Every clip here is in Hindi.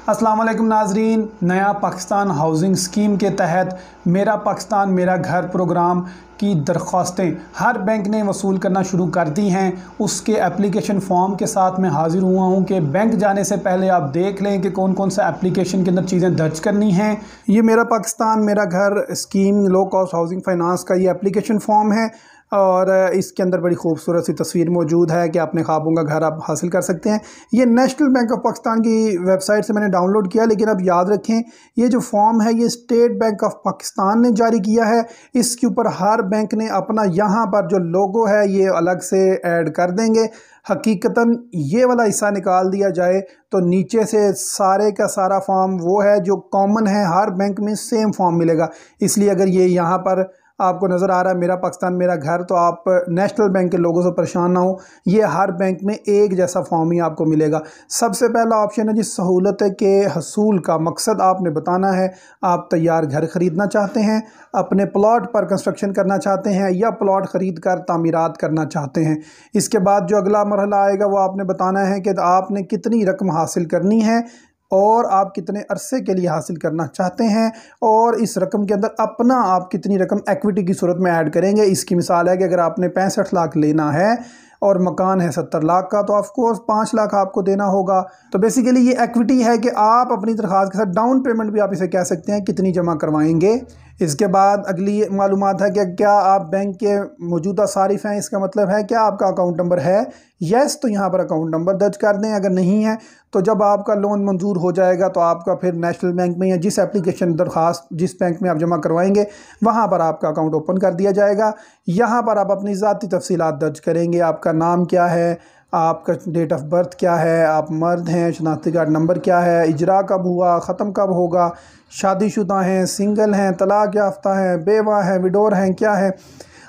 अस्सलाम वालेकुम नाजरीन। नया पाकिस्तान हाउसिंग स्कीम के तहत मेरा पाकिस्तान मेरा घर प्रोग्राम की दरख्वास्तें हर बैंक ने वसूल करना शुरू कर दी हैं। उसके एप्लीकेशन फॉर्म के साथ मैं हाज़िर हुआ हूं कि बैंक जाने से पहले आप देख लें कि कौन कौन सा एप्लीकेशन के अंदर चीज़ें दर्ज करनी हैं। ये मेरा पाकिस्तान मेरा घर scheme low cost housing finance का ये एप्लीकेशन फॉर्म है और इसके अंदर बड़ी खूबसूरत सी तस्वीर मौजूद है कि अपने ख्वाबों का घर आप हासिल कर सकते हैं। ये नेशनल बैंक ऑफ पाकिस्तान की वेबसाइट से मैंने डाउनलोड किया, लेकिन अब याद रखें ये जो फॉर्म है ये स्टेट बैंक ऑफ पाकिस्तान ने जारी किया है। इसके ऊपर हर बैंक ने अपना यहाँ पर जो लोगो है ये अलग से ऐड कर देंगे। हकीकतन ये वाला हिस्सा निकाल दिया जाए तो नीचे से सारे का सारा फॉर्म वो है जो कॉमन है, हर बैंक में सेम फॉर्म मिलेगा। इसलिए अगर ये यहाँ पर आपको नज़र आ रहा है मेरा पाकिस्तान मेरा घर, तो आप नेशनल बैंक के लोगों से परेशान ना हो, ये हर बैंक में एक जैसा फॉर्म ही आपको मिलेगा। सबसे पहला ऑप्शन है जी सहूलत के हसूल का मकसद आपने बताना है। आप तैयार घर ख़रीदना चाहते हैं, अपने प्लॉट पर कंस्ट्रक्शन करना चाहते हैं या प्लॉट ख़रीद कर तामीरात करना चाहते हैं। इसके बाद जो अगला मरहला आएगा वो आपने बताना है कि आपने कितनी रकम हासिल करनी है और आप कितने अरसे के लिए हासिल करना चाहते हैं, और इस रकम के अंदर अपना आप कितनी रकम एक्विटी की सूरत में ऐड करेंगे। इसकी मिसाल है कि अगर आपने 65 लाख लेना है और मकान है 70 लाख का, तो ऑफकोर्स 5 लाख आपको देना होगा। तो बेसिकली ये एक्विटी है कि आप अपनी दरख्वास्त के साथ डाउन पेमेंट भी आप इसे कह सकते हैं कितनी जमा करवाएंगे। इसके बाद अगली मालूमात है कि क्या आप बैंक के मौजूदा सारिफ हैं। इसका मतलब है क्या आपका अकाउंट नंबर है, यस तो यहाँ पर अकाउंट नंबर दर्ज कर दें। अगर नहीं है तो जब आपका लोन मंजूर हो जाएगा तो आपका फिर नेशनल बैंक में या जिस एप्लीकेशन दरख्वास्त जिस बैंक में आप जमा करवाएंगे वहाँ पर आपका अकाउंट ओपन कर दिया जाएगा। यहाँ पर आप अपनी ज़ाती तफसीलात दर्ज करेंगे, आपका नाम क्या है, आपका डेट ऑफ बर्थ क्या है, आप मर्द हैं, शनाख्ती कार्ड नंबर क्या है, इजरा कब हुआ, ख़त्म कब होगा, शादीशुदा हैं, सिंगल हैं, तलाक याफ्ता हैं, बेवा हैं, विडोर हैं, क्या है।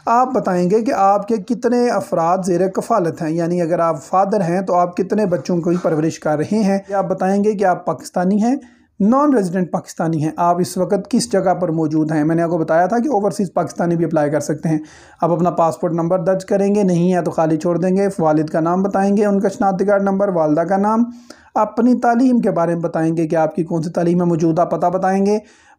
आप बताएंगे कि आपके कितने अफराद ज़ेर कफ़ालत हैं, यानी अगर आप फादर हैं तो आप कितने बच्चों की परवरिश कर रहे हैं। आप बताएंगे कि आप पाकिस्तानी हैं, नॉन रेजिडेंट पाकिस्तानी हैं, आप इस वक्त किस जगह पर मौजूद हैं। मैंने आपको बताया था कि ओवरसीज़ पाकिस्तानी भी अप्लाई कर सकते हैं। आप अपना पासपोर्ट नंबर दर्ज करेंगे, नहीं है तो खाली छोड़ देंगे। वालिद का नाम बताएंगे, उनका शनाख्ती कार्ड नंबर, वालदा का नाम, अपनी तालीम के बारे में बताएंगे कि आपकी कौन सी तालीम है, मौजूदा पता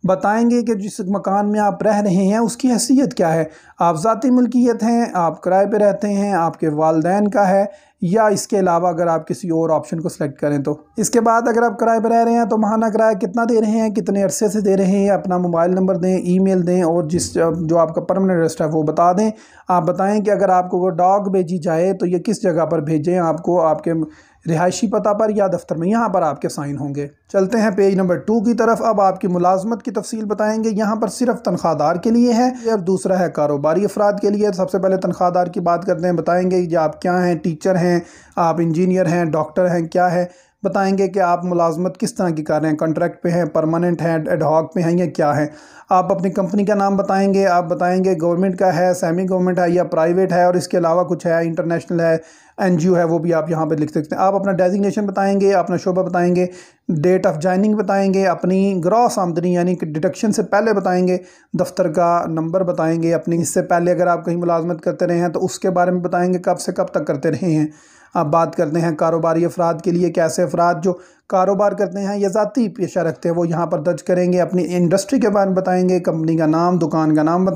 बताएंगे कि जिस मकान में आप रह रहे हैं उसकी हैसियत क्या है, आप ज़ाती मिल्कियत हैं, आप किराए पे रहते हैं, आपके वालिदैन का है, या इसके अलावा अगर आप किसी और ऑप्शन को सिलेक्ट करें तो। इसके बाद अगर आप किराए पे रह रहे हैं तो माहाना किराया कितना दे रहे हैं, कितने अरसे से दे रहे हैं, अपना मोबाइल नंबर दें, ईमेल दें और जो आपका परमानेंट एड्रेस है वो बता दें। आप बताएं कि अगर आपको वो डॉग भेजी जाए तो ये किस जगह पर भेजें, आपको आपके रिहायशी पता पर या दफ्तर में, यहाँ पर आपके साइन होंगे। चलते हैं पेज नंबर 2 की तरफ। अब आपकी मुलाजमत की तफसील बताएंगे। यहाँ पर सिर्फ तनख्वाहदार के लिए है और दूसरा है कारोबारी अफराद के लिए। सबसे पहले तनख्वाहदार की बात करते हैं। बताएंगे कि आप क्या हैं, टीचर हैं, आप इंजीनियर हैं, डॉक्टर हैं, क्या है। बताएंगे कि आप मुलाजमत किस तरह की कर रहे हैं, कॉन्ट्रैक्ट पे हैं, परमानेंट हैं, एडहॉक पे हैं या क्या है। आप अपनी कंपनी का नाम बताएंगे। आप बताएंगे गवर्नमेंट का है, सेमी गवर्नमेंट है या प्राइवेट है, और इसके अलावा कुछ है, इंटरनेशनल है, एनजीओ है, वो भी आप यहाँ पे लिख सकते हैं। आप अपना डेजिग्नेशन बताएंगे, अपना शोबा बताएंगे, डेट ऑफ ज्वाइनिंग बताएंगे, अपनी ग्रॉस आमदनी यानी कि डिडक्शन से पहले बताएंगे, दफ्तर का नंबर बताएंगे, अपनी इससे पहले अगर आप कहीं मुलाजमत करते रहे हैं तो उसके बारे में बताएंगे, कब से कब तक करते रहे हैं। अब बात करते हैं कारोबारी अफराद के लिए। कैसे अफराद जो कारोबार करते हैं या ज़ाती पेशा रखते हैं वो यहाँ पर दर्ज करेंगे। अपनी इंडस्ट्री के बारे में बताएंगे, कंपनी का नाम, दुकान का नाम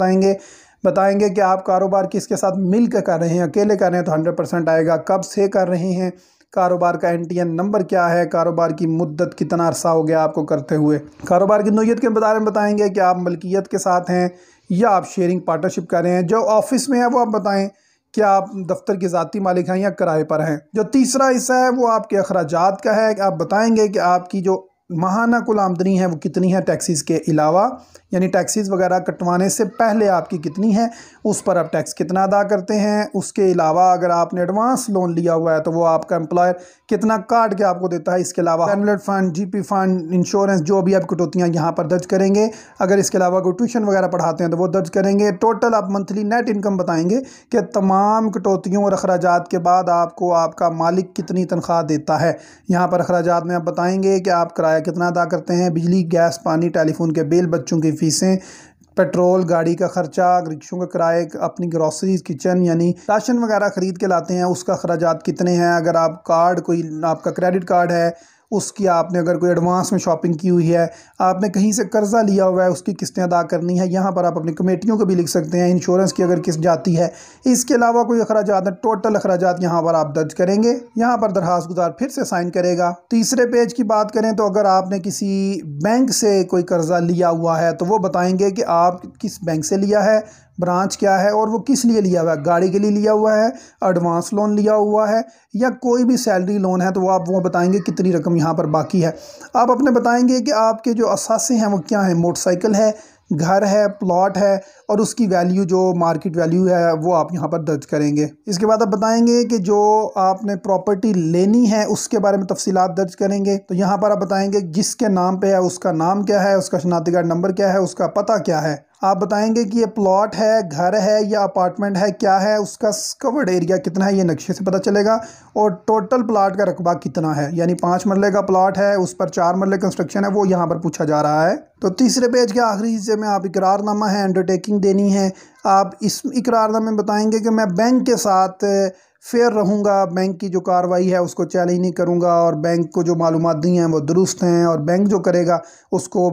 बताएंगे कि आप कारोबार किसके साथ मिल कर रहे हैं, अकेले कर रहे हैं तो 100% आएगा, कब से कर रहे हैं, कारोबार का एनटीएन नंबर क्या है, कारोबार की मुद्दत कितना अरसा हो गया आपको करते हुए। कारोबार की नौयत के बारे में बताएंगे कि आप मलकियत के साथ हैं या आप शेयरिंग पार्टनरशिप कर रहे हैं। जो ऑफिस में है वो आप बताएं, क्या आप दफ्तर के ज़ाती मालिक हैं या किराए पर हैं। जो तीसरा हिस्सा है वो आपके अखराजात का है। आप बताएंगे कि आपकी जो माहाना कुल आमदनी है वो कितनी है टैक्सीज़ के अलावा, यानी टैक्सीज़ वगैरह कटवाने से पहले आपकी कितनी है, उस पर आप टैक्स कितना अदा करते हैं। उसके अलावा अगर आपने एडवांस लोन लिया हुआ है तो वो आपका एम्प्लॉयर कितना काट के आपको देता है। इसके अलावा family fund, GP fund, insurance, जो भी आप कटौतियाँ यहाँ पर दर्ज करेंगे। अगर इसके अलावा कोई ट्यूशन वगैरह पढ़ाते हैं तो वो दर्ज करेंगे। टोटल आप मंथली नेट इनकम बताएंगे कि तमाम कटौतियों और अखराजात के बाद आपको आपका मालिक कितनी तनख्वाह देता है। यहाँ पर अखराजात में आप बताएंगे कि आप किराया कितना अदा करते हैं, बिजली, गैस, पानी, टेलीफोन के बिल, बच्चों की फ़ीसें, पेट्रोल, गाड़ी का खर्चा, रिक्शों का किराए, अपनी ग्रॉसरीज, किचन यानी राशन वगैरह ख़रीद के लाते हैं उसका अखराजात कितने हैं। अगर आप कार्ड कोई आपका क्रेडिट कार्ड है उसकी आपने अगर कोई एडवांस में शॉपिंग की हुई है, आपने कहीं से कर्ज़ा लिया हुआ है, उसकी किस्तें अदा करनी है, यहाँ पर आप अपनी कमेटियों को भी लिख सकते हैं। इंश्योरेंस की अगर किस्त जाती है, इसके अलावा कोई अखराजात है, टोटल अखराजात यहाँ पर आप दर्ज करेंगे। यहाँ पर दरखास्त गुजार फिर से साइन करेगा। तीसरे पेज की बात करें तो अगर आपने किसी बैंक से कोई कर्ज़ा लिया हुआ है तो वो बताएंगे कि आप किस बैंक से लिया है, ब्रांच क्या है और वो किस लिए लिया हुआ है। गाड़ी के लिए लिया हुआ है, एडवांस लोन लिया हुआ है या कोई भी सैलरी लोन है, तो वो बताएंगे कितनी रकम यहाँ पर बाकी है। आप अपने बताएंगे कि आपके जो असासे हैं वो क्या हैं, मोटरसाइकिल है, घर है, प्लॉट है और उसकी वैल्यू जो मार्केट वैल्यू है वो आप यहाँ पर दर्ज करेंगे। इसके बाद आप बताएंगे कि जो आपने प्रॉपर्टी लेनी है उसके बारे में तफसीलात दर्ज करेंगे। तो यहाँ पर आप बताएंगे जिसके नाम पे है उसका नाम क्या है, उसका शनाख्ती कार्ड नंबर क्या है, उसका पता क्या है। आप बताएंगे कि ये प्लॉट है, घर है या अपार्टमेंट है, क्या है, उसका कवर्ड एरिया कितना है, ये नक्शे से पता चलेगा। और टोटल प्लॉट का रकबा कितना है, यानी 5 मरले का प्लॉट है, उस पर 4 मरले कंस्ट्रक्शन है, वो यहाँ पर पूछा जा रहा है। तो तीसरे पेज के आखिरी हिस्से में आप इकरारनामा है, अंडरटेकिंग देनी है। आप इस इकरारनामे में बताएंगे कि मैं बैंक के साथ फेयर रहूँगा, बैंक की जो कार्रवाई है उसको चैलेंज नहीं करूँगा और बैंक को जो मालूमात दी हैं वो दुरुस्त हैं और बैंक जो करेगा उसको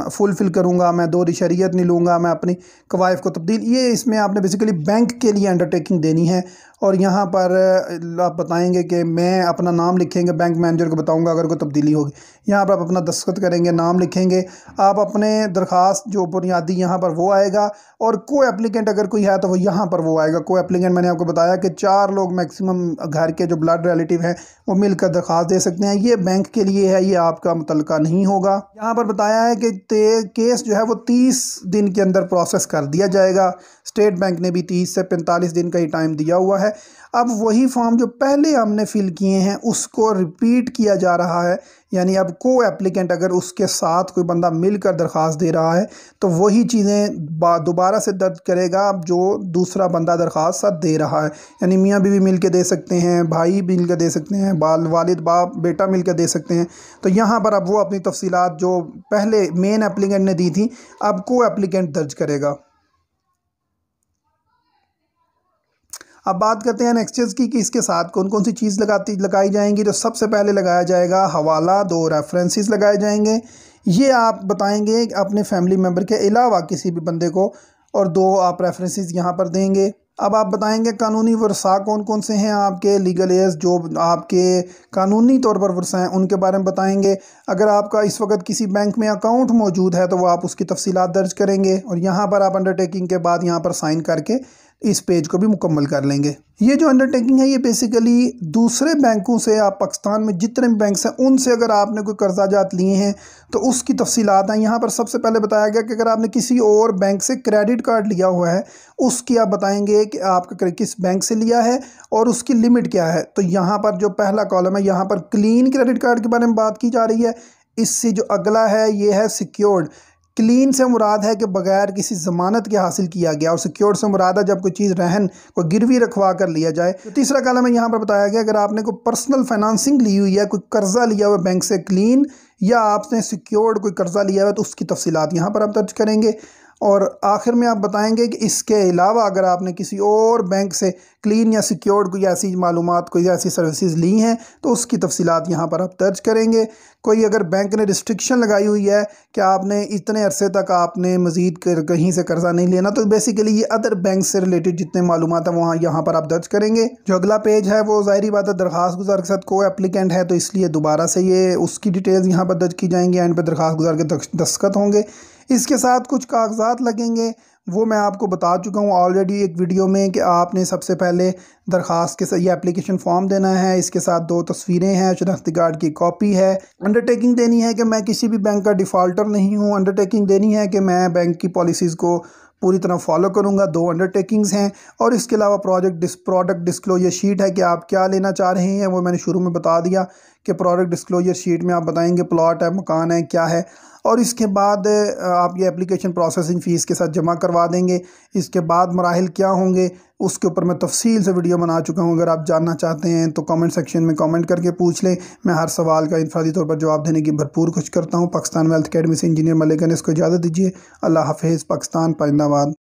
फुलफ़िल करूँगा, मैं दौर शरीयत नहीं लूँगा, मैं अपनी कवायद को तब्दील, ये इसमें आपने बेसिकली बैंक के लिए अंडरटेकिंग देनी है। और यहाँ पर आप बताएंगे कि मैं अपना नाम लिखेंगे, बैंक मैनेजर को बताऊंगा अगर कोई तब्दीली होगी। यहाँ पर आप अपना दस्तखत करेंगे, नाम लिखेंगे, आप अपने दरख्वास्त जो बुनियादी यहाँ पर वो आएगा और को एप्लीकेंट अगर कोई है तो वो यहाँ पर वो आएगा। को एप्लीकेंट मैंने आपको बताया कि 4 लोग मैक्सिमम घर के जो ब्लड रिलेटिव हैं वो मिलकर दरख्वास्त दे सकते हैं। ये बैंक के लिए है, ये आपका मुतल्लका नहीं होगा। यहाँ पर बताया है कि केस जो है वो 30 दिन के अंदर प्रोसेस कर दिया जाएगा। स्टेट बैंक ने भी 30 से 45 दिन का ही टाइम दिया हुआ है। अब वही फॉर्म जो पहले हमने फिल किए हैं उसको रिपीट किया जा रहा है, यानी अब को एप्लीकेंट अगर उसके साथ कोई बंदा मिलकर दरख्वास्त दे रहा है तो वही चीज़ें दोबारा से दर्ज करेगा अब जो दूसरा बंदा दरख्वास्त साथ दे रहा है। यानी मियाँ बीवी मिल के दे सकते हैं, भाई मिल के दे सकते हैं, वालिद बाप बेटा मिल के दे सकते हैं। तो यहाँ पर अब वो अपनी तफसीलात जो पहले मेन एप्लीकेंट ने दी थी अब को एप्लीकेंट दर्ज करेगा। अब बात करते हैं नेक्स्टेज की कि इसके साथ कौन कौन सी चीज़ लगाई जाएंगी। तो सबसे पहले लगाया जाएगा हवाला, 2 रेफरेंसेस लगाए जाएंगे। ये आप बताएंगे अपने फैमिली मेम्बर के अलावा किसी भी बंदे को, और 2 आप रेफरेंसेस यहाँ पर देंगे। अब आप बताएंगे कानूनी वर्सा कौन कौन से हैं, आपके लीगल एज जो आपके कानूनी तौर पर वर्सा हैं उनके बारे में बताएंगे। अगर आपका इस वक्त किसी बैंक में अकाउंट मौजूद है तो वो आप उसकी तफसीलात दर्ज करेंगे और यहाँ पर आप अंडरटेकिंग के बाद यहाँ पर साइन करके इस पेज को भी मुकम्मल कर लेंगे। ये जो अंडरटेकिंग है ये बेसिकली दूसरे बैंकों से, आप पाकिस्तान में जितने भी बैंक हैं उनसे अगर आपने कोई कर्जाजात लिए हैं तो उसकी तफसीलात हैं। यहाँ पर सबसे पहले बताया गया कि अगर आपने किसी और बैंक से क्रेडिट कार्ड लिया हुआ है उसकी आप बताएंगे कि आपका किस बैंक से लिया है और उसकी लिमिट क्या है। तो यहाँ पर जो पहला कॉलम है यहाँ पर क्लीन क्रेडिट कार्ड के बारे में बात की जा रही है। इससे जो अगला है ये है सिक्योर्ड। क्लीन से मुराद है कि बगैर किसी ज़मानत के हासिल किया गया, और सिक्योर से मुराद है जब कोई चीज़ रहन को गिरवी रखवा कर लिया जाए। तो तीसरा कॉलम है यहाँ पर बताया गया अगर आपने कोई पर्सनल फाइनेंसिंग ली हुई है, कोई कर्जा लिया हुआ बैंक से क्लीन, या आपने सिक्योर्ड कोई कर्जा लिया हुआ है तो उसकी तफसीलात यहाँ पर आप दर्ज करेंगे। और आखिर में आप बताएंगे कि इसके अलावा अगर आपने किसी और बैंक से क्लीन या सिक्योर्ड कोई ऐसी मालूमात, कोई ऐसी सर्विसेज ली हैं तो उसकी तफसीलात यहाँ पर आप दर्ज करेंगे। कोई अगर बैंक ने रिस्ट्रिक्शन लगाई हुई है कि आपने इतने अरसे तक आपने मज़ीद कहीं से कर्जा नहीं लेना, तो बेसिकली ये अदर बैंक से रिलेटेड जितने मालूमात हैं वहाँ यहाँ पर आप दर्ज करेंगे। जो अगला पेज है वो ज़ाहिरी बात है दरख्वास्त गुजार के साथ को एप्लीकेंट है तो इसलिए दोबारा से ये उसकी डिटेल्स यहाँ पर दर्ज की जाएंगी। एंड पर दरख्वास्त गुजार के दस्तखत होंगे। इसके साथ कुछ कागजात लगेंगे, वो मैं आपको बता चुका हूँ ऑलरेडी एक वीडियो में कि आपने सबसे पहले दरख्वास्त के साथ ये एप्लीकेशन फॉर्म देना है। इसके साथ 2 तस्वीरें हैं, शनाख्ती कार्ड की कॉपी है। अंडरटेकिंग देनी है कि मैं किसी भी बैंक का डिफ़ॉल्टर नहीं हूँ। अंडरटेकिंग देनी है कि मैं बैंक की पॉलिसीज़ को पूरी तरह फॉलो करूँगा। 2 अंडरटेकिंग्स हैं। और इसके अलावा प्रोडक्ट डिस्क्लोजर शीट है कि आप क्या लेना चाह रहे हैं, वो मैंने शुरू में बता दिया कि प्रोडक्ट डिस्क्लोजर शीट में आप बताएंगे प्लॉट है, मकान है, क्या है। और इसके बाद आप ये एप्लीकेशन प्रोसेसिंग फ़ीस के साथ जमा करवा देंगे। इसके बाद मराहिल क्या होंगे उसके ऊपर मैं तफसील से वीडियो बना चुका हूँ। अगर आप जानना चाहते हैं तो कमेंट सेक्शन में कमेंट करके पूछ लें। मैं हर सवाल का इंफरादी तौर पर जवाब देने की भरपूर कोशिश करता हूँ। पाकिस्तान वेल्थ अकेडमी से इंजीनियर मलिक अनस को इजाज़त दीजिए। अल्लाह हाफिज़। पाकिस्तान पाइंदाबाद।